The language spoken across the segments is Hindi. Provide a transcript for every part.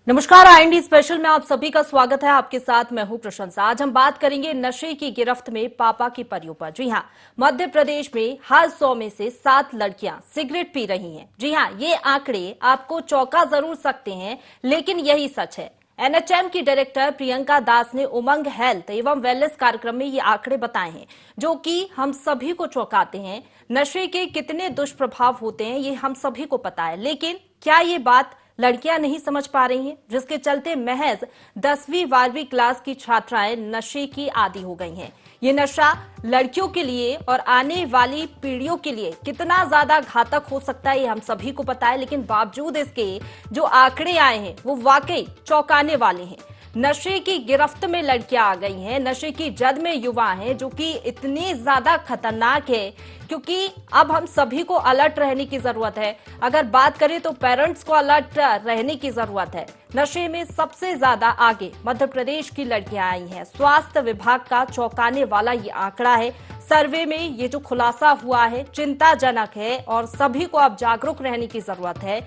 नमस्कार, आईएनडी स्पेशल में आप सभी का स्वागत है। आपके साथ मैं हूं प्रशंसा। आज हम बात करेंगे नशे की गिरफ्त में पापा की परियों पर। जी हां, मध्य प्रदेश में हर 100 में से 7 लड़कियां सिगरेट पी रही हैं। जी हां, ये आंकड़े आपको चौंका जरूर सकते हैं, लेकिन यही सच है। एनएचएम की डायरेक्टर प्रियंका दास ने उमंग हेल्थ एवं वेलनेस कार्यक्रम में ये आंकड़े बताए हैं, जो कि हम सभी को चौंकाते हैं। नशे के कितने दुष्प्रभाव होते हैं ये हम सभी को पता है, लेकिन क्या ये बात लड़कियां नहीं समझ पा रही हैं, जिसके चलते महज 10वीं 12वीं क्लास की छात्राएं नशे की आदी हो गई हैं। ये नशा लड़कियों के लिए और आने वाली पीढ़ियों के लिए कितना ज्यादा घातक हो सकता है ये हम सभी को पता है, लेकिन बावजूद इसके जो आंकड़े आए हैं वो वाकई चौंकाने वाले हैं। नशे की गिरफ्त में लड़कियां आ गई हैं, नशे की जद में युवा हैं, जो कि इतनी ज्यादा खतरनाक है क्योंकि अब हम सभी को अलर्ट रहने की जरूरत है। अगर बात करें तो पेरेंट्स को अलर्ट रहने की जरूरत है। नशे में सबसे ज्यादा आगे मध्य प्रदेश की लड़कियां आई हैं। स्वास्थ्य विभाग का चौंकाने वाला ये आंकड़ा है। सर्वे में ये जो खुलासा हुआ है चिंताजनक है और सभी को अब जागरूक रहने की जरूरत है।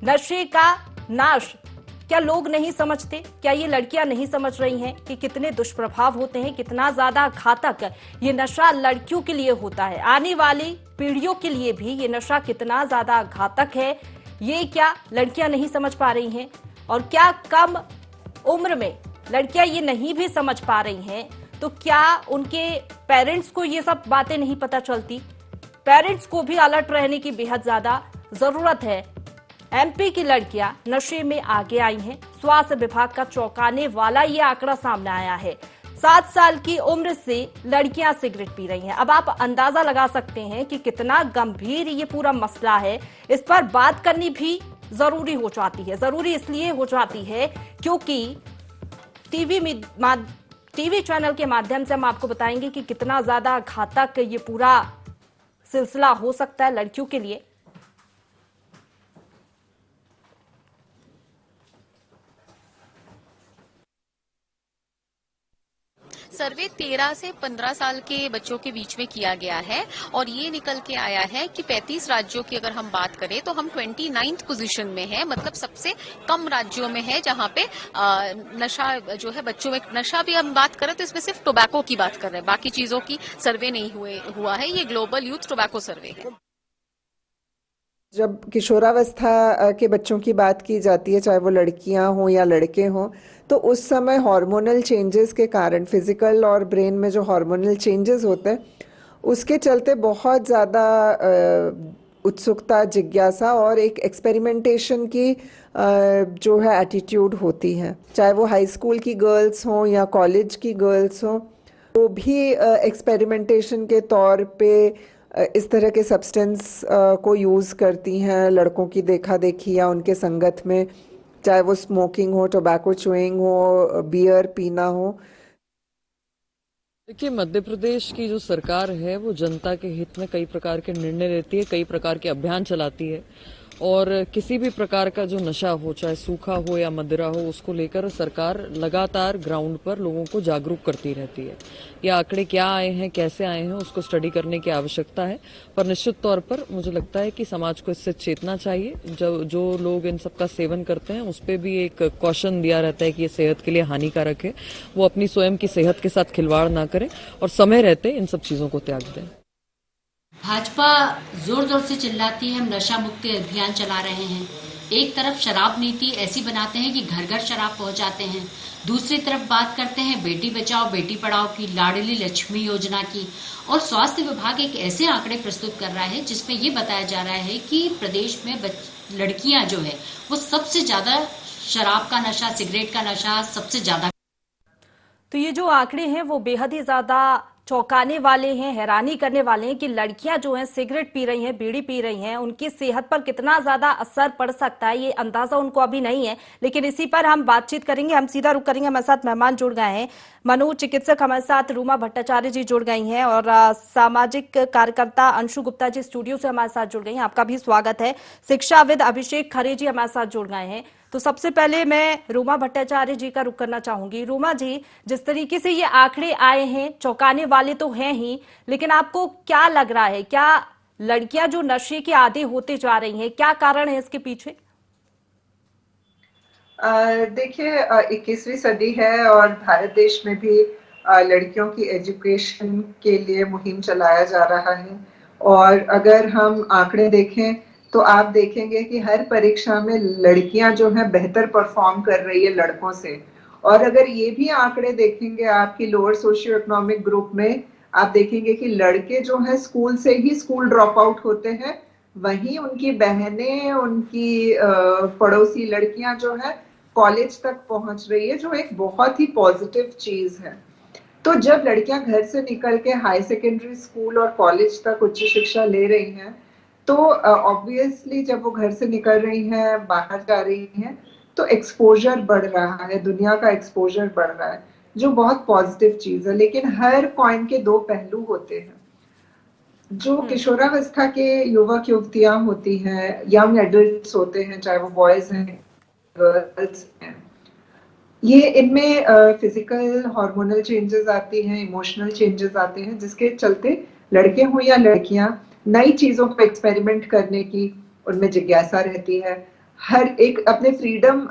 नशे का नाश क्या लोग नहीं समझते? क्या ये लड़कियां नहीं समझ रही हैं कि कितने दुष्प्रभाव होते हैं, कितना ज्यादा घातक ये नशा लड़कियों के लिए होता है? आने वाली पीढ़ियों के लिए भी ये नशा कितना ज्यादा घातक है, ये क्या लड़कियां नहीं समझ पा रही हैं? और क्या कम उम्र में लड़कियां ये नहीं भी समझ पा रही हैं तो क्या उनके पेरेंट्स को ये सब बातें नहीं पता चलती? पेरेंट्स को भी अलर्ट रहने की बेहद ज्यादा जरूरत है। एमपी की लड़कियां नशे में आगे आई हैं। स्वास्थ्य विभाग का चौंकाने वाला ये आंकड़ा सामने आया है। 7 साल की उम्र से लड़कियां सिगरेट पी रही हैं। अब आप अंदाजा लगा सकते हैं कि कितना गंभीर ये पूरा मसला है। इस पर बात करनी भी जरूरी हो जाती है। जरूरी इसलिए हो जाती है क्योंकि टीवी चैनल के माध्यम से हम आपको बताएंगे कि कितना ज्यादा घातक ये पूरा सिलसिला हो सकता है लड़कियों के लिए। सर्वे 13 से 15 साल के बच्चों के बीच में किया गया है और ये निकल के आया है कि 35 राज्यों की अगर हम बात करें तो हम 29th पोजीशन में है, मतलब सबसे कम राज्यों में है जहां पे नशा जो है बच्चों में नशा भी हम बात करें तो इसमें सिर्फ टोबैको की बात कर रहे हैं, बाकी चीजों की सर्वे नहीं हुआ है। ये ग्लोबल यूथ टोबैको सर्वे है। जब किशोरावस्था के बच्चों की बात की जाती है, चाहे वो लड़कियां हों या लड़के हों, तो उस समय हार्मोनल चेंजेस के कारण फिजिकल और ब्रेन में जो हार्मोनल चेंजेस होते हैं उसके चलते बहुत ज़्यादा उत्सुकता, जिज्ञासा और एक एक्सपेरिमेंटेशन की जो है एटीट्यूड होती है। चाहे वो हाई स्कूल की गर्ल्स हों या कॉलेज की गर्ल्स हों, वो भी एक्सपेरिमेंटेशन के तौर पे इस तरह के सब्सटेंस को यूज़ करती हैं लड़कों की देखा देखी या उनके संगत में, चाहे वो स्मोकिंग हो, टोबैको च्यूइंग हो, बियर पीना हो। देखिए, मध्य प्रदेश की जो सरकार है वो जनता के हित में कई प्रकार के निर्णय लेती है, कई प्रकार के अभियान चलाती है और किसी भी प्रकार का जो नशा हो, चाहे सूखा हो या मदिरा हो, उसको लेकर सरकार लगातार ग्राउंड पर लोगों को जागरूक करती रहती है। ये आंकड़े क्या आए हैं, कैसे आए हैं, उसको स्टडी करने की आवश्यकता है, पर निश्चित तौर पर मुझे लगता है कि समाज को इससे चेतना चाहिए। जो लोग इन सब का सेवन करते हैं उस पर भी एक कॉशन दिया रहता है कि ये सेहत के लिए हानिकारक है, वो अपनी स्वयं की सेहत के साथ खिलवाड़ ना करें और समय रहते इन सब चीजों को त्याग दें। भाजपा जोर जोर से चिल्लाती है हम नशा मुक्ति अभियान चला रहे हैं। एक तरफ शराब नीति ऐसी बनाते हैं कि घर घर शराब पहुंचाते हैं, दूसरी तरफ बात करते हैं बेटी बचाओ बेटी पढ़ाओ की, लाडली लक्ष्मी योजना की, और स्वास्थ्य विभाग एक ऐसे आंकड़े प्रस्तुत कर रहा है जिसमें ये बताया जा रहा है कि प्रदेश में लड़कियां जो है वो सबसे ज्यादा शराब का नशा, सिगरेट का नशा सबसे ज्यादा। तो ये जो आंकड़े हैं वो बेहद ही ज्यादा चौंकाने वाले हैं, हैरानी करने वाले हैं कि लड़कियां जो हैं सिगरेट पी रही हैं, बीड़ी पी रही हैं, उनकी सेहत पर कितना ज्यादा असर पड़ सकता है ये अंदाजा उनको अभी नहीं है। लेकिन इसी पर हम बातचीत करेंगे, हम सीधा रुक करेंगे। हमारे साथ मेहमान जुड़ गए हैं, मनोचिकित्सक हमारे साथ रूमा भट्टाचार्य जी जुड़ गई हैं और सामाजिक कार्यकर्ता अंशु गुप्ता जी स्टूडियो से हमारे साथ जुड़ गई हैं, आपका भी स्वागत है। शिक्षाविद अभिषेक खरे जी हमारे साथ जुड़ गए हैं। तो सबसे पहले मैं रूमा भट्टाचार्य जी का रुख करना चाहूंगी। रूमा जी, जिस तरीके से ये आंकड़े आए हैं चौंकाने वाले तो हैं ही, लेकिन आपको क्या लग रहा है, क्या लड़कियां जो नशे के आदी होते जा रही हैं, क्या कारण है इसके पीछे? देखिए, 21वीं सदी है और भारत देश में भी लड़कियों की एजुकेशन के लिए मुहिम चलाया जा रहा है। और अगर हम आंकड़े देखें तो आप देखेंगे कि हर परीक्षा में लड़कियां जो है बेहतर परफॉर्म कर रही है लड़कों से। और अगर ये भी आंकड़े देखेंगे आपकी लोअर सोशियो इकोनॉमिक ग्रुप में, आप देखेंगे कि लड़के जो है स्कूल से ही स्कूल ड्रॉप आउट होते हैं, वहीं उनकी बहनें, उनकी पड़ोसी लड़कियां जो है कॉलेज तक पहुंच रही है, जो एक बहुत ही पॉजिटिव चीज है। तो जब लड़कियां घर से निकल के हाई सेकेंडरी स्कूल और कॉलेज तक उच्च शिक्षा ले रही हैं, तो ऑब्वियसली जब वो घर से निकल रही हैं, बाहर जा रही हैं, तो एक्सपोजर बढ़ रहा है, दुनिया का एक्सपोजर बढ़ रहा है, जो बहुत पॉजिटिव चीज है। लेकिन हर कॉइन के दो पहलू होते हैं। जो किशोरावस्था के युवक युवतियां होती हैं, यंग एडल्ट्स होते हैं, चाहे वो बॉयज हैं गर्ल्स हैं, ये इनमें फिजिकल हार्मोनल चेंजेस आती हैं, इमोशनल चेंजेस आते हैं, जिसके चलते लड़के हों या लड़कियां नई चीजों को एक्सपेरिमेंट करने की उनमें जिज्ञासा रहती है। हर एक अपने फ्रीडम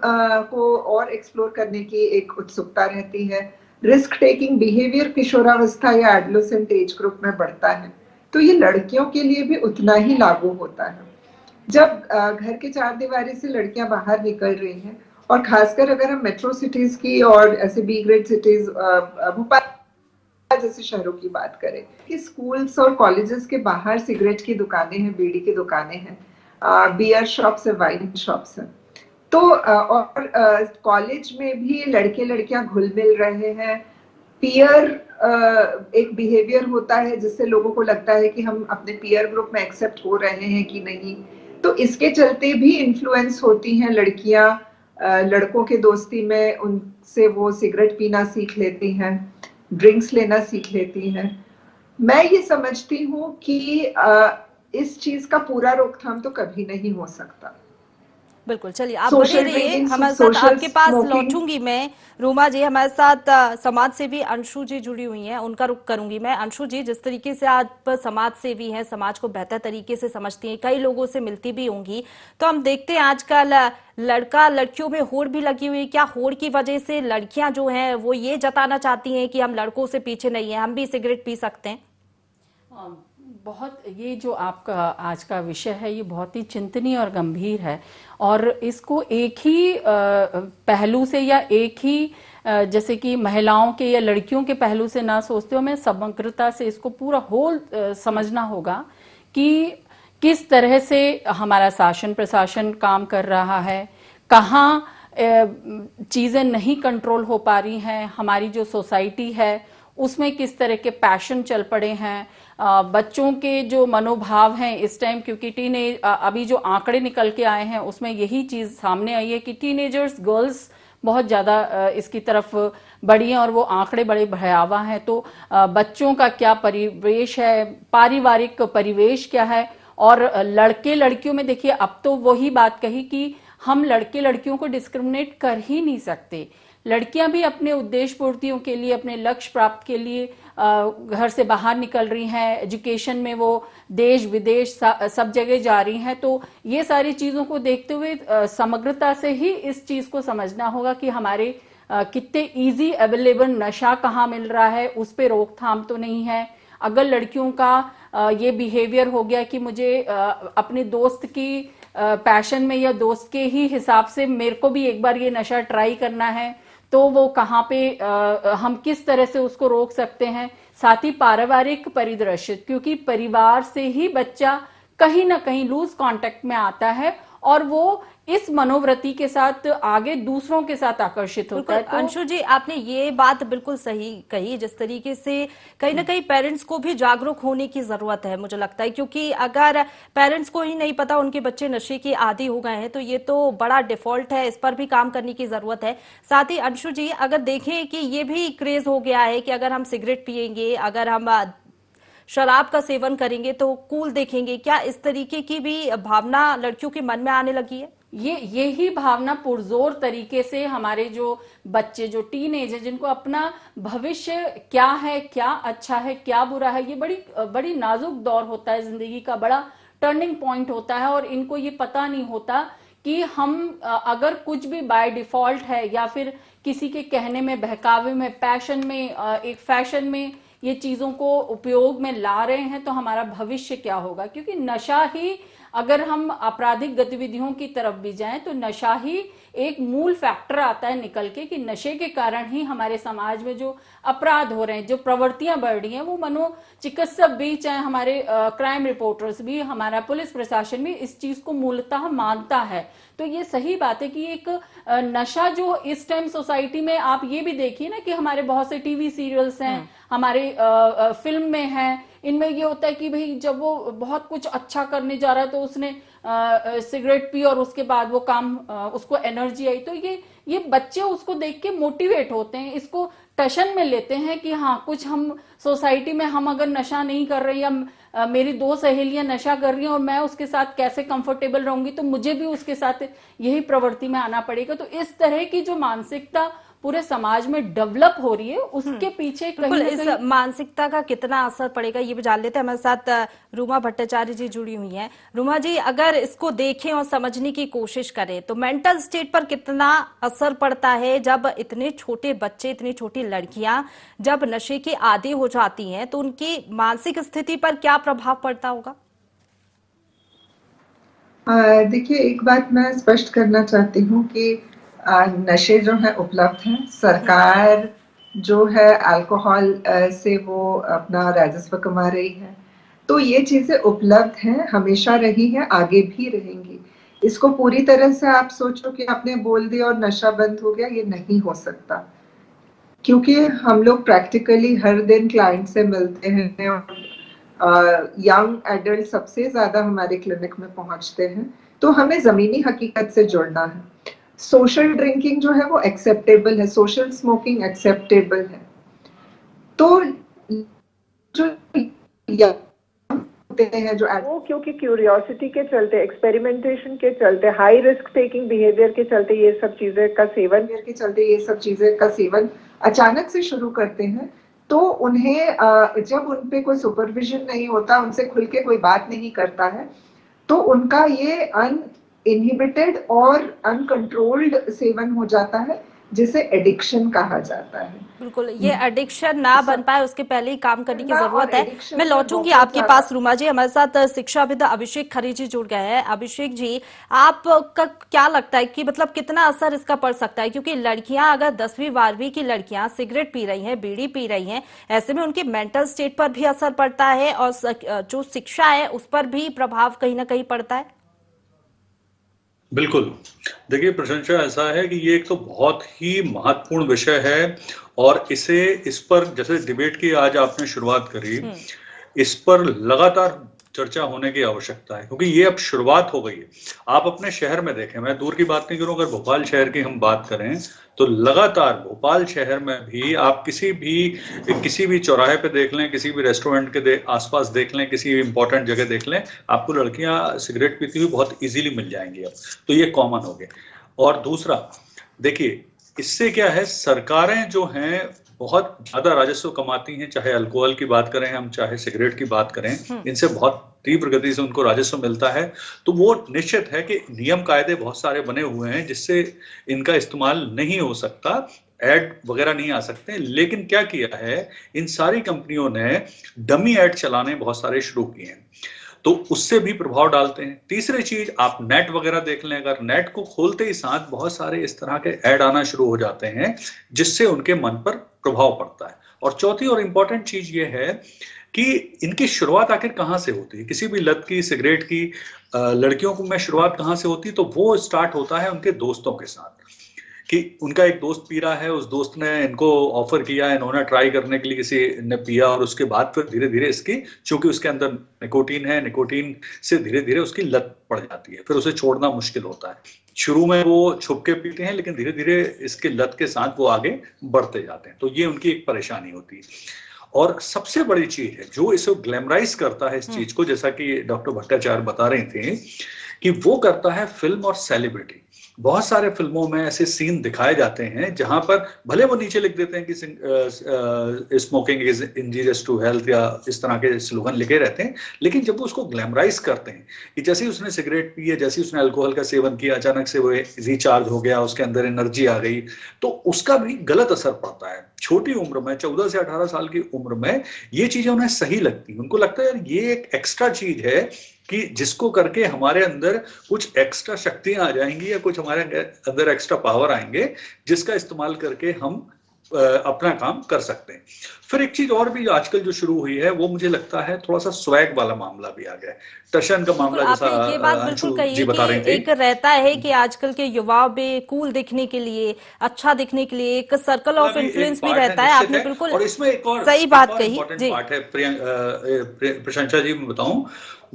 को और एक्सप्लोर करने की एक उत्सुकता रहती है। रिस्क टेकिंग बिहेवियर किशोरावस्था या एडोलेसेंट एज ग्रुप में बढ़ता है। तो ये लड़कियों के लिए भी उतना ही लागू होता है। जब घर के चार दीवारी से लड़कियां बाहर निकल रही हैं, और खासकर अगर हम मेट्रो सिटीज की और ऐसे बी ग्रेड सिटीज, भोपाल जैसे शहरों की बात करें, कि स्कूल्स और कॉलेजेस के बाहर सिगरेट की दुकानें हैं, बीड़ी की दुकानें हैं, बियर शॉप्स है, वाइन शॉप्स हैं। तो और कॉलेज में भी लड़के लड़कियां घुल मिल रहे हैं। पीयर एक बिहेवियर होता है जिससे लोगों को लगता है कि हम अपने पीयर ग्रुप में एक्सेप्ट हो रहे हैं कि नहीं। तो इसके चलते भी इन्फ्लुएंस होती हैं लड़कियां लड़कों के दोस्ती में, उनसे वो सिगरेट पीना सीख लेती हैं, ड्रिंक्स लेना सीख लेती हैं। मैं ये समझती हूँ कि इस चीज का पूरा रोकथाम तो कभी नहीं हो सकता। बिल्कुल, चलिए आप बने सोशल रहिए ड्रिंकिंग, हमारे साथ, सोशल आपके पास स्मोकिंग। लौटूंगी मैं। रूमा जी हमारे साथ समाज सेवी अंशु जी जुड़ी हुई हैं, उनका रुख करूंगी मैं। अंशु जी, जिस तरीके से आप समाज सेवी हैं, समाज को बेहतर तरीके से समझती हैं, कई लोगों से मिलती भी होंगी, तो हम देखते हैं आजकल लड़का लड़कियों में होड़ भी लगी हुई है। क्या होड़ की वजह से लड़कियां जो हैं वो ये जताना चाहती हैं कि हम लड़कों से पीछे नहीं है, हम भी सिगरेट पी सकते हैं? बहुत, ये जो आपका आज का विषय है ये बहुत ही चिंतनीय और गंभीर है, और इसको एक ही पहलू से या एक ही जैसे कि महिलाओं के या लड़कियों के पहलू से ना सोचते हो, हमें समग्रता से इसको पूरा होल समझना होगा कि किस तरह से हमारा शासन प्रशासन काम कर रहा है, कहाँ चीजें नहीं कंट्रोल हो पा रही हैं, हमारी जो सोसाइटी है उसमें किस तरह के पैशन चल पड़े हैं, बच्चों के जो मनोभाव हैं इस टाइम, क्योंकि अभी जो आंकड़े निकल के आए हैं उसमें यही चीज सामने आई है कि टीनेजर्स गर्ल्स बहुत ज्यादा इसकी तरफ बढ़ी हैं और वो आंकड़े बड़े भयावह हैं। तो बच्चों का क्या परिवेश है, पारिवारिक परिवेश क्या है, और लड़के लड़कियों में देखिए अब तो वही बात कही कि हम लड़के लड़कियों को डिस्क्रिमिनेट कर ही नहीं सकते। लड़कियां भी अपने उद्देश्य पूर्तियों के लिए, अपने लक्ष्य प्राप्त के लिए घर से बाहर निकल रही हैं, एजुकेशन में वो देश विदेश सब जगह जा रही हैं। तो ये सारी चीजों को देखते हुए समग्रता से ही इस चीज को समझना होगा कि हमारे कितने इजी अवेलेबल नशा कहाँ मिल रहा है, उस पे रोकथाम तो नहीं है। अगर लड़कियों का ये बिहेवियर हो गया कि मुझे अपने दोस्त की पैशन में या दोस्त के ही हिसाब से मेरे को भी एक बार ये नशा ट्राई करना है, तो वो कहाँ पे हम किस तरह से उसको रोक सकते हैं। साथ ही पारिवारिक परिदृश्य, क्योंकि परिवार से ही बच्चा कहीं ना कहीं लूज कांटेक्ट में आता है और वो इस मनोवृत्ति के साथ आगे दूसरों के साथ आकर्षित होता है। तो अंशु जी, आपने ये बात बिल्कुल सही कही, जिस तरीके से कहीं ना कहीं पेरेंट्स को भी जागरूक होने की जरूरत है, मुझे लगता है, क्योंकि अगर पेरेंट्स को ही नहीं पता उनके बच्चे नशे के आदी हो गए हैं तो ये तो बड़ा डिफॉल्ट है, इस पर भी काम करने की जरूरत है। साथ ही अंशु जी, अगर देखें कि ये भी क्रेज हो गया है कि अगर हम सिगरेट पियेंगे, अगर हम शराब का सेवन करेंगे तो कूल देखेंगे, क्या इस तरीके की भी भावना लड़कियों के मन में आने लगी है? ये ही भावना पुरजोर तरीके से हमारे जो बच्चे, जो टीनेज है, जिनको अपना भविष्य क्या है, क्या अच्छा है, क्या बुरा है, ये बड़ी नाजुक दौर होता है, जिंदगी का बड़ा टर्निंग पॉइंट होता है, और इनको ये पता नहीं होता कि हम अगर कुछ भी बाय डिफॉल्ट है या फिर किसी के कहने में, बहकावे में, पैशन में, एक फैशन में ये चीजों को उपयोग में ला रहे हैं, तो हमारा भविष्य क्या होगा? क्योंकि नशा ही, अगर हम आपराधिक गतिविधियों की तरफ भी जाएं तो नशा ही एक मूल फैक्टर आता है निकल के, कि नशे के कारण ही हमारे समाज में जो अपराध हो रहे हैं, जो प्रवृत्तियां बढ़ रही हैं, वो मनोचिकित्सक भी, चाहे हमारे क्राइम रिपोर्टर्स भी, हमारा पुलिस प्रशासन भी इस चीज को मूलतः मानता है। तो ये सही बात है कि एक नशा जो इस टाइम सोसाइटी में, आप ये भी देखिए ना कि हमारे बहुत से टीवी सीरियल्स हैं, हमारे फिल्म में हैं, इनमें ये होता है कि भाई जब वो बहुत कुछ अच्छा करने जा रहा है तो उसने सिगरेट पी और उसके बाद वो काम, उसको एनर्जी आई, तो ये बच्चे उसको देख के मोटिवेट होते हैं, इसको टशन में लेते हैं कि हाँ, कुछ हम सोसाइटी में, हम अगर नशा नहीं कर रहे या मेरी दो सहेलियां नशा कर रही हैं और मैं उसके साथ कैसे कंफर्टेबल रहूंगी, तो मुझे भी उसके साथ यही प्रवृत्ति में आना पड़ेगा। तो इस तरह की जो मानसिकता पूरे समाज में डेवलप हो रही है, उसके पीछे कहीं ना इस कहीं मानसिकता का कितना असर पड़ेगा ये भी जान लेते हैं। हमारे साथ रूमा भट्टाचार्य जी जुड़ी हुई हैं। रूमा जी, अगर इसको देखें और समझने की कोशिश करें तो मेंटल स्टेट पर कितना असर पड़ता है जब इतने छोटे बच्चे, इतनी छोटी लड़कियां जब नशे की आदी हो जाती हैं, तो उनकी मानसिक स्थिति पर क्या प्रभाव पड़ता होगा? देखिए, एक बात मैं स्पष्ट करना चाहती हूँ कि नशे जो है उपलब्ध हैं। सरकार जो है अल्कोहल से वो अपना राजस्व कमा रही है, तो ये चीजें उपलब्ध हैं, हमेशा रही हैं, आगे भी रहेंगी। इसको पूरी तरह से आप सोचो कि आपने बोल दिया और नशा बंद हो गया, ये नहीं हो सकता, क्योंकि हम लोग प्रैक्टिकली हर दिन क्लाइंट से मिलते हैं और यंग एडल्ट सबसे ज्यादा हमारे क्लिनिक में पहुंचते हैं, तो हमें जमीनी हकीकत से जुड़ना है। सोशल ड्रिंकिंग जो है वो एक्सेप्टेबल है, सोशल स्मोकिंग एक्सेप्टेबल है। तो जो होते हैं, जो वो क्योंकि क्यूरियोसिटी के चलते, एक्सपेरिमेंटेशन के चलते, हाई रिस्क टेकिंग बिहेवियर के चलते ये सब चीजें का सेवन अचानक से शुरू करते हैं, तो उन्हें जब उन पे कोई सुपरविजन नहीं होता, उनसे खुल के कोई बात नहीं करता है, तो उनका ये इनहिबिटेड और अनकंट्रोल्ड सेवन हो जाता है, जिसे एडिक्शन कहा जाता है। बिल्कुल, ये एडिक्शन ना बन पाए उसके पहले ही काम करने की जरूरत है। addiction मैं में लौटूंगी बहुत आपके पास रूमा जी। हमारे साथ शिक्षाविद अभिषेक खरे जी जुड़ गए हैं। अभिषेक जी, आपका क्या लगता है कि मतलब कितना असर इसका पड़ सकता है? क्योंकि लड़कियां, अगर 10वीं 12वीं की लड़कियां सिगरेट पी रही हैं, बीड़ी पी रही हैं, ऐसे में उनके मेंटल स्टेट पर भी असर पड़ता है और जो शिक्षा है उस पर भी प्रभाव कहीं ना कहीं पड़ता है। बिल्कुल, देखिए प्रशंसा, ऐसा है कि ये एक तो बहुत ही महत्वपूर्ण विषय है और इस पर जैसे डिबेट की आज आपने शुरुआत करी, इस पर लगातार चर्चा होने की आवश्यकता है, क्योंकि ये अब शुरुआत हो गई है। आप अपने शहर में देखें, मैं दूर की बात नहीं करूं, अगर भोपाल शहर की हम बात करें तो लगातार भोपाल शहर में भी आप किसी भी चौराहे पे देख लें, किसी भी रेस्टोरेंट के आसपास देख लें, किसी भी इंपॉर्टेंट जगह देख लें, आपको लड़कियां सिगरेट पीती हुई बहुत इजीली मिल जाएंगी अब। तो ये कॉमन हो गया। और दूसरा, देखिए इससे क्या है, सरकारें जो हैं बहुत ज्यादा राजस्व कमाती हैं, चाहे अल्कोहल की बात करें हम, चाहे सिगरेट की बात करें, इनसे बहुत तीव्र गति से उनको राजस्व मिलता है। तो वो निश्चित है कि नियम कायदे बहुत सारे बने हुए हैं जिससे इनका इस्तेमाल नहीं हो सकता, एड वगैरह नहीं आ सकते। लेकिन क्या किया है, इन सारी कंपनियों ने डमी एड चलाने बहुत सारे शुरू किए हैं, तो उससे भी प्रभाव डालते हैं। तीसरी चीज, आप नेट वगैरह देख लें, अगर नेट को खोलते ही साथ बहुत सारे इस तरह के ऐड आना शुरू हो जाते हैं जिससे उनके मन पर प्रभाव पड़ता है। और चौथी और इंपॉर्टेंट चीज ये है कि इनकी शुरुआत आखिर कहाँ से होती है, किसी भी लत की, सिगरेट की, लड़कियों को में शुरुआत कहाँ से होती है, तो वो स्टार्ट होता है उनके दोस्तों के साथ, कि उनका एक दोस्त पी रहा है, उस दोस्त ने इनको ऑफर किया, इन्होंने ट्राई करने के लिए किसी ने पिया, और उसके बाद फिर धीरे धीरे इसकी, चूंकि उसके अंदर निकोटीन है, निकोटीन से धीरे धीरे उसकी लत पड़ जाती है, फिर उसे छोड़ना मुश्किल होता है। शुरू में वो छुप के पीते हैं, लेकिन धीरे धीरे इसके लत के साथ वो आगे बढ़ते जाते हैं। तो ये उनकी एक परेशानी होती है। और सबसे बड़ी चीज है जो इसे ग्लैमराइज करता है इस चीज को, जैसा कि डॉक्टर भट्टाचार्य बता रहे थे, कि वो करता है फिल्म और सेलिब्रिटी। बहुत सारे फिल्मों में ऐसे सीन दिखाए जाते हैं जहां पर भले वो नीचे लिख देते हैं कि smoking is injurious to health या इस तरह के स्लोगन लिखे रहते हैं, लेकिन जब वो उसको ग्लैमराइज करते हैं कि जैसे ही उसने सिगरेट पी है, जैसे ही उसने अल्कोहल का सेवन किया, अचानक से वो रिचार्ज हो गया, उसके अंदर एनर्जी आ गई, तो उसका भी गलत असर पड़ता है। छोटी उम्र में 14 से 18 साल की उम्र में ये चीजें उन्हें सही लगती हैं, उनको लगता है यार ये एक एक्स्ट्रा चीज है कि जिसको करके हमारे अंदर कुछ एक्स्ट्रा शक्तियां आ जाएंगी या कुछ हमारे अंदर एक्स्ट्रा पावर आएंगे जिसका इस्तेमाल करके हम अपना काम कर सकते हैं। फिर एक चीज और भी आजकल जो शुरू हुई है वो मुझे लगता है थोड़ा सा स्वैग वाला मामला भी आ गया है। टशन का मामला जैसा आपने ये बात बिल्कुल कही जी बता रही कि थी। एक रहता है कि आजकल के युवाओं में कूल दिखने के लिए, अच्छा दिखने के लिए एक सर्कल ऑफ इन्फ्लुएंस भी रहता है। आपने बिल्कुल और इसमें एक और सही बात कही जी। पार्ट है प्रशंसा जी, मैं बताऊं,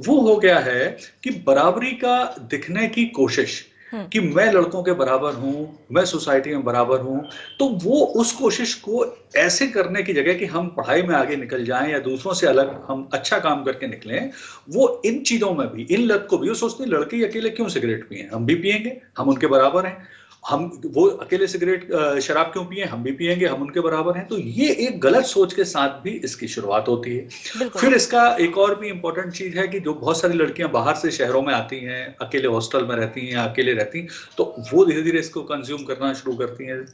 वो हो गया है कि बराबरी का दिखने की कोशिश कि मैं लड़कों के बराबर हूं, मैं सोसाइटी में बराबर हूं, तो वो उस कोशिश को ऐसे करने की जगह कि हम पढ़ाई में आगे निकल जाएं या दूसरों से अलग हम अच्छा काम करके निकलें, वो इन चीजों में भी, इन लत को भी, वो सोचते हैं लड़के अकेले क्यों सिगरेट पिए, हम भी पिएंगे, हम उनके बराबर हैं। हम वो अकेले सिगरेट शराब क्यों पिए, हम भी पिएंगे, हम उनके बराबर हैं। तो ये एक गलत सोच के साथ भी इसकी शुरुआत होती है। फिर इसका एक और भी इंपॉर्टेंट चीज है कि जो बहुत सारी लड़कियां बाहर से शहरों में आती हैं, अकेले हॉस्टल में रहती हैं या अकेले रहती हैं, तो वो धीरे धीरे इसको कंज्यूम करना शुरू करती हैं।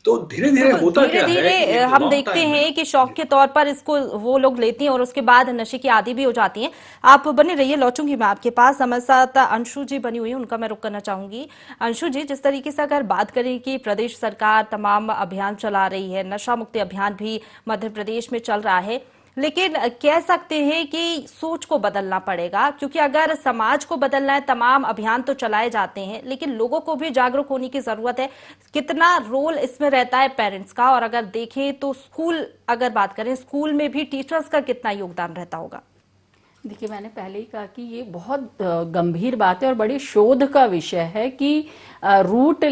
तो धीरे धीरे होता क्या है, धीरे हम देखते हैं कि शौक के तौर पर इसको वो लोग लेती हैं और उसके बाद नशे की आदी भी हो जाती हैं। आप बने रहिए, लौटूंगी मैं आपके पास। हमारे साथ अंशु जी बनी हुई है, उनका मैं रुख करना चाहूंगी। अंशु जी, जिस तरीके से अगर बात करें कि प्रदेश सरकार तमाम अभियान चला रही है, नशा मुक्ति अभियान भी मध्य प्रदेश में चल रहा है, लेकिन कह सकते हैं कि सोच को बदलना पड़ेगा, क्योंकि अगर समाज को बदलना है, तमाम अभियान तो चलाए जाते हैं, लेकिन लोगों को भी जागरूक होने की जरूरत है। कितना रोल इसमें रहता है पेरेंट्स का, और अगर देखें तो स्कूल, अगर बात करें स्कूल में भी टीचर्स का कितना योगदान रहता होगा? देखिए, मैंने पहले ही कहा कि ये बहुत गंभीर बात है और बड़ी शोध का विषय है कि रूट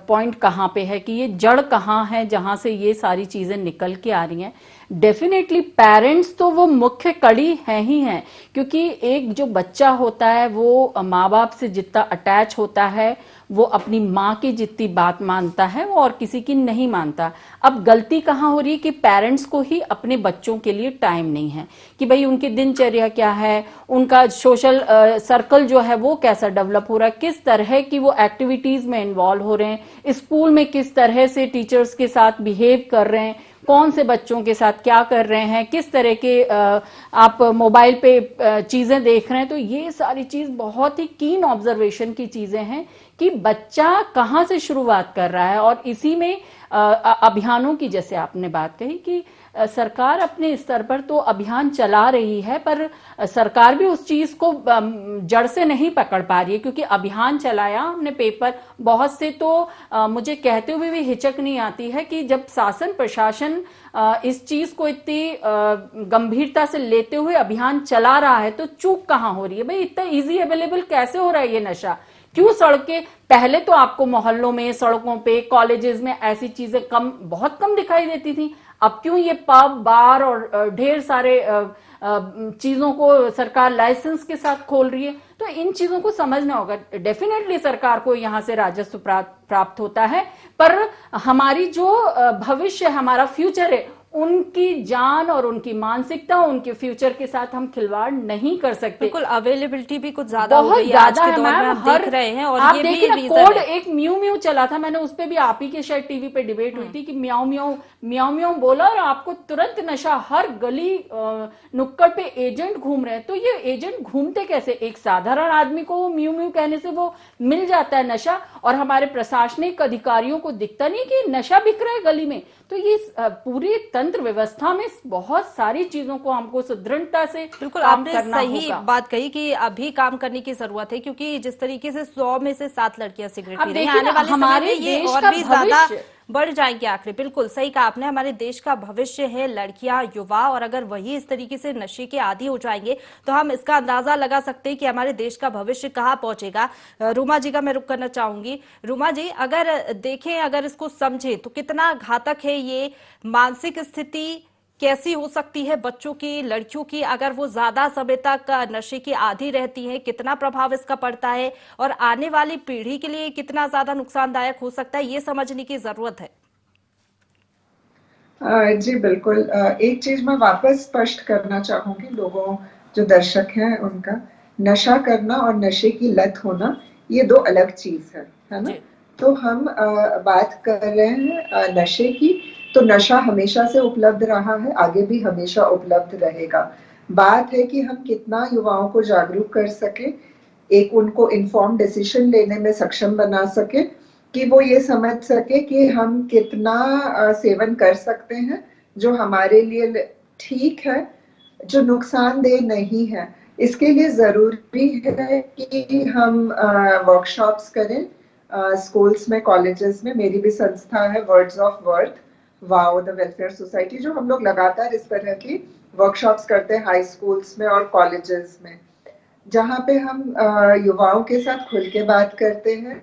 पॉइंट कहाँ पे है, कि ये जड़ कहाँ है जहां से ये सारी चीजें निकल के आ रही हैं। डेफिनेटली पेरेंट्स तो वो मुख्य कड़ी है ही हैं, क्योंकि एक जो बच्चा होता है वो माँ बाप से जितना अटैच होता है, वो अपनी माँ की जितनी बात मानता है वो और किसी की नहीं मानता। अब गलती कहाँ हो रही है कि पेरेंट्स को ही अपने बच्चों के लिए टाइम नहीं है, कि भाई उनकी दिनचर्या क्या है, उनका सोशल सर्कल जो है वो कैसा डेवलप हो रहा है, किस तरह की वो एक्टिविटीज में इन्वॉल्व हो रहे हैं, स्कूल में किस तरह से टीचर्स के साथ बिहेव कर रहे हैं, कौन से बच्चों के साथ क्या कर रहे हैं, किस तरह के आप मोबाइल पे चीजें देख रहे हैं। तो ये सारी चीज बहुत ही कीन ऑब्जर्वेशन की चीजें हैं कि बच्चा कहाँ से शुरुआत कर रहा है। और इसी में अभियानों की, जैसे आपने बात कही कि सरकार अपने स्तर पर तो अभियान चला रही है, पर सरकार भी उस चीज को जड़ से नहीं पकड़ पा रही है, क्योंकि अभियान चलाया हमने पेपर बहुत से, तो मुझे कहते हुए भी हिचक नहीं आती है कि जब शासन प्रशासन इस चीज को इतनी गंभीरता से लेते हुए अभियान चला रहा है, तो चूक कहाँ हो रही है? भाई इतना इजी अवेलेबल कैसे हो रहा है ये नशा? क्यों सड़कें, पहले तो आपको मोहल्लों में, सड़कों पे, कॉलेजेस में ऐसी चीजें बहुत कम दिखाई देती थी। अब क्यों ये पब, बार और ढेर सारे चीजों को सरकार लाइसेंस के साथ खोल रही है? तो इन चीजों को समझना होगा। डेफिनेटली सरकार को यहाँ से राजस्व प्राप्त होता है, पर हमारी जो भविष्य, हमारा फ्यूचर है, उनकी जान और उनकी मानसिकता, उनके फ्यूचर के साथ हम खिलवाड़ नहीं कर सकते। बिल्कुल, अवेलेबिलिटी भी कुछ ज्यादा हो गई है आज के दौर में, हम देख रहे हैं। और आप ये देखिए भी ना, कोड एक म्यू म्यू चला था, मैंने उस पे भी आप ही के शायद टीवी पे डिबेट हुई थी कि म्याऊ म्याऊ म्याऊ म्याऊ बोला और आपको तुरंत नशा, हर गली नुक्कड़ पे एजेंट घूम रहे हैं। तो ये एजेंट घूमते कैसे? एक साधारण आदमी को म्यू म्यू कहने से वो मिल जाता है नशा, और हमारे प्रशासनिक अधिकारियों को दिखता नहीं कि नशा बिक रहा है गली में। तो ये पूरी तंत्र व्यवस्था में बहुत सारी चीजों को हमको सुदृढ़ता से बिल्कुल आपने सही बात कही कि अभी काम करने की जरूरत है, क्योंकि जिस तरीके से 100 में से 7 लड़कियां सिगरेट पी रही हैं, आने वाले समय में ये और भी ज्यादा बढ़ जाएंगे आंकड़े। बिल्कुल सही कहा आपने, हमारे देश का भविष्य है लड़कियां, युवा, और अगर वही इस तरीके से नशे के आदी हो जाएंगे तो हम इसका अंदाजा लगा सकते हैं कि हमारे देश का भविष्य कहाँ पहुंचेगा। रूमा जी का मैं रुख करना चाहूंगी। रूमा जी, अगर देखें, अगर इसको समझें तो कितना घातक है ये मानसिक स्थिति कैसी हो सकती है बच्चों की, लड़कियों की, अगर वो ज्यादा समय तक नशे की आदी रहती हैं, कितना प्रभाव इसका पड़ता है और आने वाली पीढ़ी के लिए कितना ज्यादा नुकसानदायक हो सकता है, ये समझने की जरूरत है। जी बिल्कुल। एक चीज मैं वापस स्पष्ट करना चाहूंगी लोगों, जो दर्शक हैं उनका, नशा करना और नशे की लत होना ये दो अलग चीज है ना। जी। तो हम बात कर रहे हैं नशे की, तो नशा हमेशा से उपलब्ध रहा है, आगे भी हमेशा उपलब्ध रहेगा। बात है कि हम कितना युवाओं को जागरूक कर सके, एक उनको इन्फॉर्म डिसीजन लेने में सक्षम बना सके कि वो ये समझ सके कि हम कितना सेवन कर सकते हैं जो हमारे लिए ठीक है, जो नुकसानदेह नहीं है। इसके लिए जरूरी है कि हम वर्कशॉप्स करें स्कूल्स में, कॉलेजेस में। मेरी भी संस्था है words of worth, wow the welfare society, जो हम लोग लगातार इस तरह की वर्कशॉप्स करते हैं हाई स्कूल्स में और कॉलेजेस में, जहाँ पे हम युवाओं के साथ खुल के बात करते हैं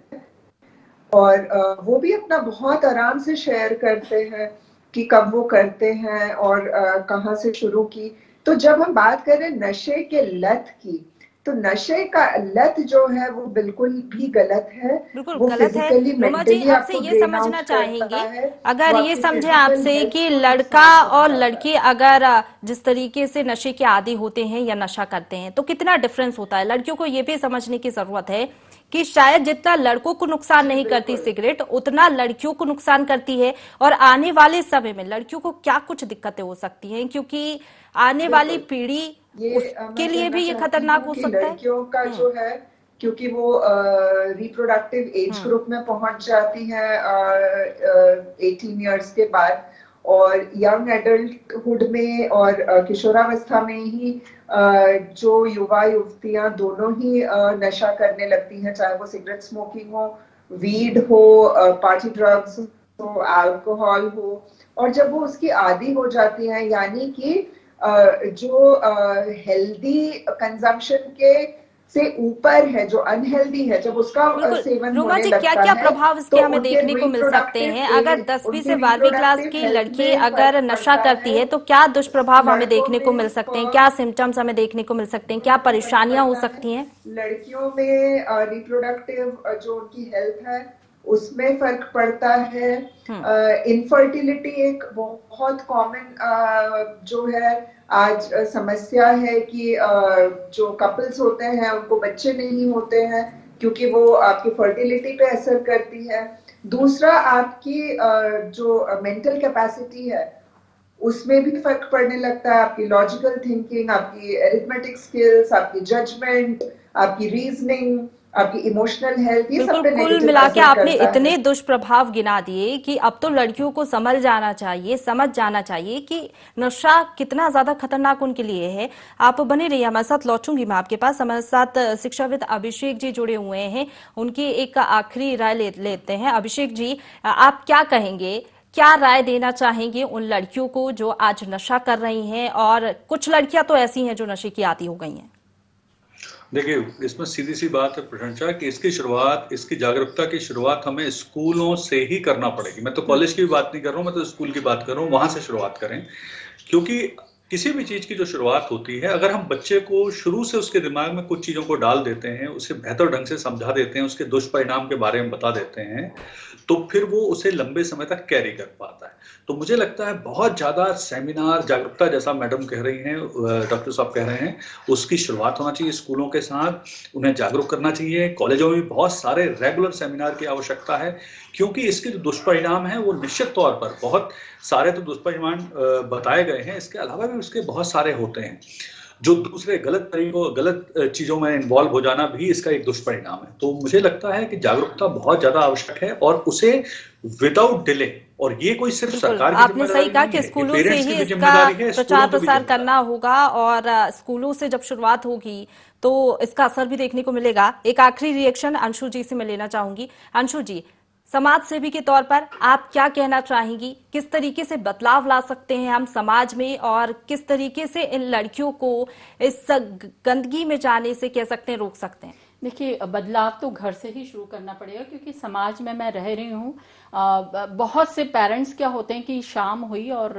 और वो भी अपना बहुत आराम से शेयर करते हैं कि कब वो करते हैं और कहाँ से शुरू की। तो जब हम बात करें नशे के लत की, तो नशे का लत जो है वो बिल्कुल भी गलत है। बिल्कुल वो गलत है। फिजिकली रोमा जी, मेंटली आपसे आपको ये ड्रेन समझना आउट करता चाहेंगे, है, अगर वो ये आपकी समझे फिजिकल आपसे हेल्थ कि को लड़का नुकसान और पहुंचाता लड़की अगर जिस तरीके से नशे के आदी होते हैं या नशा करते हैं तो कितना डिफरेंस होता है। लड़कियों को ये भी समझने की जरूरत है कि शायद जितना लड़कों को नुकसान नहीं करती सिगरेट, उतना लड़कियों को नुकसान करती है, और आने वाले समय में लड़कियों को क्या कुछ दिक्कतें हो सकती हैं, क्योंकि आने वाली बिल्कुल। पीढ़ी ये उसके मैं लिए कहना भी ये चाहती खतरनाक हूँ हो कि सकता है। लड़कियों का जो है, क्योंकि वो रिप्रोडक्टिव एज ग्रुप में पहुंच जाती हैं 18 इयर्स के बाद, और यंग एडल्टहुड में और किशोरावस्था में ही जो युवा युवतियां दोनों ही नशा करने लगती हैं, चाहे वो सिगरेट स्मोकिंग हो, वीड हो, पार्टी ड्रग्स हो, अल्कोहल हो। और जब वो उसकी आदी हो जाती हैं, यानी कि जो हेल्दी कंजम्पशन के से ऊपर है, जो अनहेल्दी है, जब उसका बिल्कुल। सेवन रोमा होने जी, क्या लगता क्या है प्रभाव तो इसके हमें उनके देखने को मिल सकते रिप्रोडक्टिव हैं? अगर एज, 10वीं उनके से 12वीं क्लास रिप्रोडक्टिव की हेल्थ लड़की में अगर फर्क नशा पड़ता करती है। है तो क्या दुष्प्रभाव हमें लड़कों देखने को मिल में सकते हैं, क्या सिम्टम्स हमें देखने को मिल सकते हैं, क्या फर्क परेशानियां हो पड़ता है। सकती हैं? लड़कियों में रिप्रोडक्टिव जो उनकी हेल्थ है उसमें फर्क पड़ता है। इनफर्टिलिटी एक बहुत कॉमन जो है आज समस्या है कि जो कपल्स होते हैं उनको बच्चे नहीं होते हैं, क्योंकि वो आपकी फर्टिलिटी पे असर करती है। दूसरा, आपकी जो मेंटल कैपेसिटी है उसमें भी फर्क पड़ने लगता है, आपकी लॉजिकल थिंकिंग, आपकी अरिथमेटिक स्किल्स, आपकी जजमेंट, आपकी रीजनिंग, आपकी इमोशनल हेल्थ, ये सब बिल्कुल, पे कुल नेगेटिव मिला के असर आपने करता इतने है। दुष्प्रभाव गिना दिए कि अब तो लड़कियों को समझ जाना चाहिए, समझ जाना चाहिए कि नशा कितना ज्यादा खतरनाक उनके लिए है। आप बने रहिए हमारे साथ, लौटूंगी मैं आपके पास। हमारे साथ शिक्षाविद अभिषेक जी जुड़े हुए हैं, उनकी एक आखिरी राय लेते हैं। अभिषेक जी, आप क्या कहेंगे, क्या राय देना चाहेंगे उन लड़कियों को जो आज नशा कर रही हैं, और कुछ लड़कियां तो ऐसी हैं जो नशे की आदी हो गई हैं? देखिए, इसमें सीधी सी बात है प्रशंसा कि इसकी शुरुआत, इसकी जागरूकता की शुरुआत हमें स्कूलों से ही करना पड़ेगी। मैं तो कॉलेज की भी बात नहीं कर रहा हूँ, मैं तो स्कूल की बात कर रहा हूँ, वहां से शुरुआत करें। क्योंकि किसी भी चीज की जो शुरुआत होती है, अगर हम बच्चे को शुरू से उसके दिमाग में कुछ चीजों को डाल देते हैं, उसे बेहतर ढंग से समझा देते हैं, उसके दुष्परिणाम के बारे में बता देते हैं, तो फिर वो उसे लंबे समय तक कैरी कर पाता है। तो मुझे लगता है बहुत ज्यादा सेमिनार, जागरूकता, जैसा मैडम कह रही हैं, डॉक्टर साहब कह रहे हैं, उसकी शुरुआत होना चाहिए स्कूलों के साथ। उन्हें जागरूक करना चाहिए। कॉलेजों में भी बहुत सारे रेगुलर सेमिनार की आवश्यकता है, क्योंकि इसके जो दुष्परिणाम हैं वो निश्चित तौर पर बहुत सारे तो दुष्परिणाम बताए गए हैं, इसके अलावा भी उसके बहुत सारे होते हैं। जो दूसरे गलत तरीकों, गलत चीजों में इन्वॉल्व हो जाना भी इसका एक दुष्परिणाम है। तो मुझे लगता है कि जागरूकता बहुत ज्यादा आवश्यक है, और उसे विदाउट डिले, और ये कोई सिर्फ बिल्कुल, सरकार की आपने सही जिम्मेदारी कहा नहीं कि है, स्कूलों ये से पेरेंट्स की ही भी इसका जिम्मेदारी है, प्रचार स्कूलों की भी प्रसार जिम्मेदारी करना होगा, और स्कूलों से जब शुरुआत होगी तो इसका असर भी देखने को मिलेगा। एक आखिरी रिएक्शन अंशु जी से मैं लेना चाहूंगी। अंशु जी, समाज सेवी के तौर पर आप क्या कहना चाहेंगी, किस तरीके से बदलाव ला सकते हैं हम समाज में, और किस तरीके से इन लड़कियों को इस गंदगी में जाने से कह सकते हैं रोक सकते हैं? देखिए, बदलाव तो घर से ही शुरू करना पड़ेगा, क्योंकि समाज में मैं रह रही हूँ। बहुत से पेरेंट्स क्या होते हैं कि शाम हुई और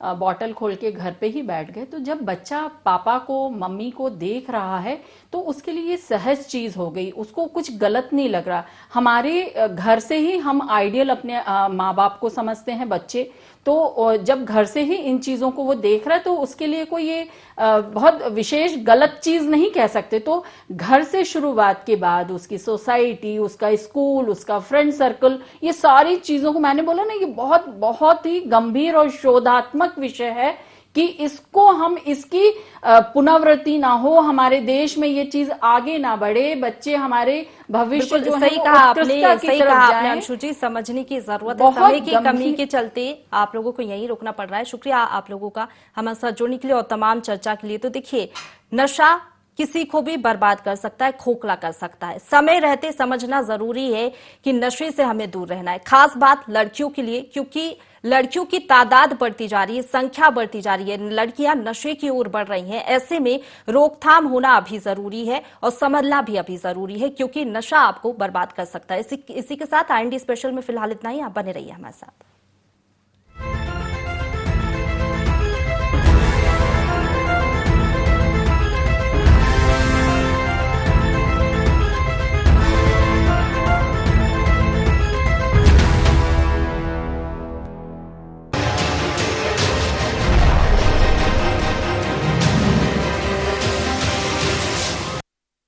बॉटल खोल के घर पे ही बैठ गए। तो जब बच्चा पापा को, मम्मी को देख रहा है तो उसके लिए ये सहज चीज हो गई, उसको कुछ गलत नहीं लग रहा। हमारे घर से ही हम आइडियल अपने माँ बाप को समझते हैं बच्चे, तो जब घर से ही इन चीजों को वो देख रहा है तो उसके लिए कोई ये बहुत विशेष गलत चीज नहीं कह सकते। तो घर से शुरुआत के बाद उसकी सोसाइटी, उसका स्कूल, उसका फ्रेंड सर्कल, ये सारी चीजों को, मैंने बोला ना, ये बहुत बहुत ही गंभीर और शोधात्मक विषय है कि इसको हम, इसकी पुनरावृत्ति ना हो, हमारे देश में ये चीज आगे ना बढ़े, बच्चे हमारे भविष्य जो है सही वो कहा आपने, उत्कृष्टता की सही तरफ कहा आपने जाएं। अंशु जी। समझने की जरूरत है, बहुत समय की कमी गंभीर- के चलते आप लोगों को यहीं रोकना पड़ रहा है। शुक्रिया आप लोगों का हमारे साथ जुड़ने के लिए और तमाम चर्चा के लिए। तो देखिए, नशा किसी को भी बर्बाद कर सकता है, खोखला कर सकता है। समय रहते समझना जरूरी है कि नशे से हमें दूर रहना है। खास बात लड़कियों के लिए, क्योंकि लड़कियों की तादाद बढ़ती जा रही है, संख्या बढ़ती जा रही है, लड़कियां नशे की ओर बढ़ रही हैं। ऐसे में रोकथाम होना अभी जरूरी है और समझना भी अभी जरूरी है, क्योंकि नशा आपको बर्बाद कर सकता है। इसी के साथ IND स्पेशल में फिलहाल इतना ही। आप बने रहिए हमारे साथ।